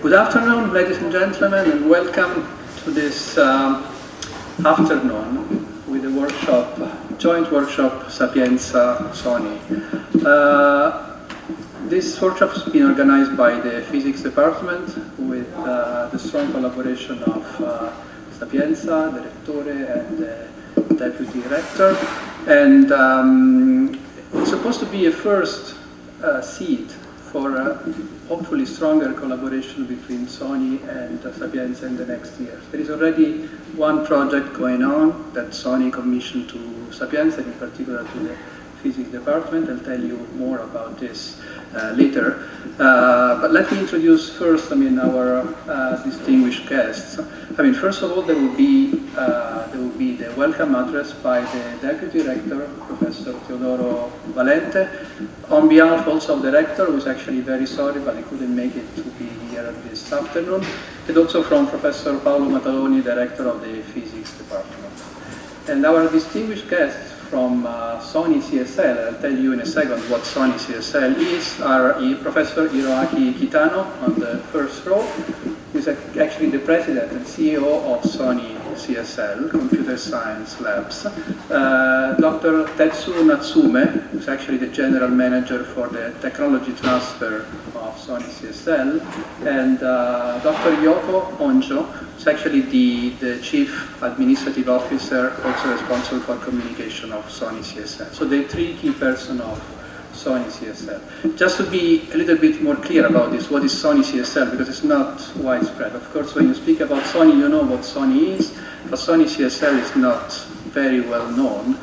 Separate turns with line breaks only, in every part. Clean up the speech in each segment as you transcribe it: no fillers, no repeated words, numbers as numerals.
Good afternoon, ladies and gentlemen, and welcome to this afternoon with the workshop, joint workshop Sapienza Sony. This workshop has been organized by the physics department with the strong collaboration of Sapienza, the Rettore, and the deputy rector. And it's supposed to be a first seed for hopefully stronger collaboration between Sony and Sapienza in the next years. There is already one project going on that Sony commissioned to Sapienza, in particular to the physics department. I'll tell you more about this later. But let me introduce first, our distinguished guests. First of all, there will be the welcome address by the Deputy Rector, Professor Teodoro Valente, on behalf also of the Rector, who is actually very sorry, but he couldn't make it to be here this afternoon, and also from Professor Paolo Mataloni, Director of the Physics Department. And our distinguished guests from Sony CSL, I'll tell you in a second what Sony CSL is, are Professor Hiroaki Kitano on the first row, who is actually the President and CEO of Sony CSL, Computer Science Labs. Dr. Tetsu Natsume, who's actually the General Manager for the Technology Transfer of Sony CSL, and Dr. Yoko Onjo, who's actually the Chief Administrative Officer, also responsible for communication of Sony CSL. So the three key persons of Sony CSL. Just to be a little bit more clear about this, what is Sony CSL, because it's not widespread. Of course, when you speak about Sony, you know what Sony is, but Sony CSL is not very well known.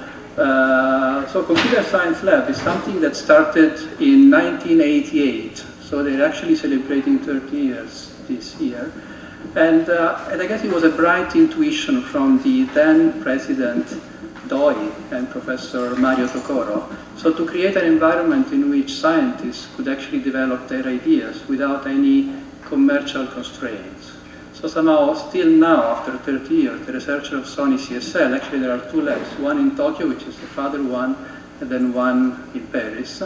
So Computer Science Lab is something that started in 1988, so they're actually celebrating 30 years this year. And I guess it was a bright intuition from the then President Doi and Professor Mario Tokoro. So to create an environment in which scientists could actually develop their ideas without any commercial constraints. So somehow, still now, after 30 years, the researchers of Sony CSL, actually there are two labs, one in Tokyo, which is the father one, and then one in Paris,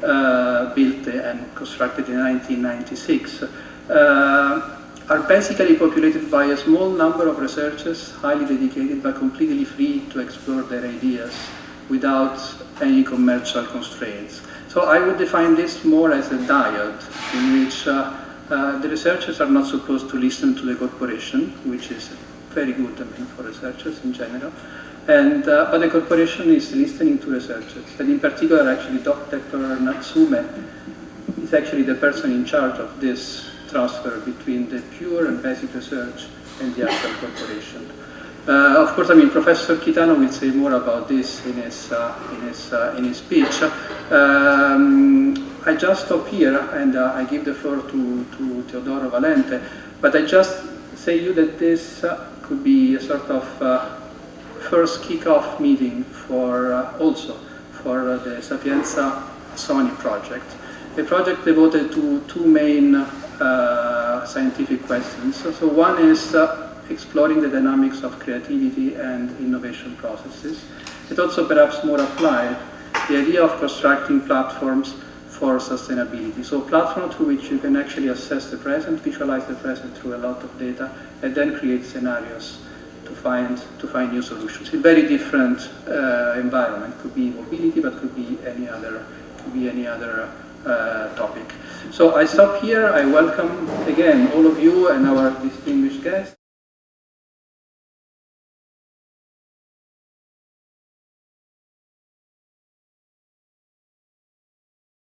built and constructed in 1996. Are basically populated by a small number of researchers, highly dedicated but completely free to explore their ideas without any commercial constraints. So I would define this more as a diet in which the researchers are not supposed to listen to the corporation, which is very good for researchers in general, and, but the corporation is listening to researchers. And in particular, actually, Dr. Natsume is actually the person in charge of this transfer between the pure and basic research and the actual corporation. Of course, Professor Kitano will say more about this in his speech. I just stop here and I give the floor to Teodoro Valente, but I just say you that this could be a sort of first kick-off meeting for also for the Sapienza Sony project, a project devoted to two main scientific questions. So one is exploring the dynamics of creativity and innovation processes. It also perhaps more applied the idea of constructing platforms for sustainability. So platforms through which you can actually assess the present, visualize the present through a lot of data, and then create scenarios to find new solutions. In very different environment. Could be mobility, but could be any other topic. So I stop here. I welcome again all of you and our distinguished guests.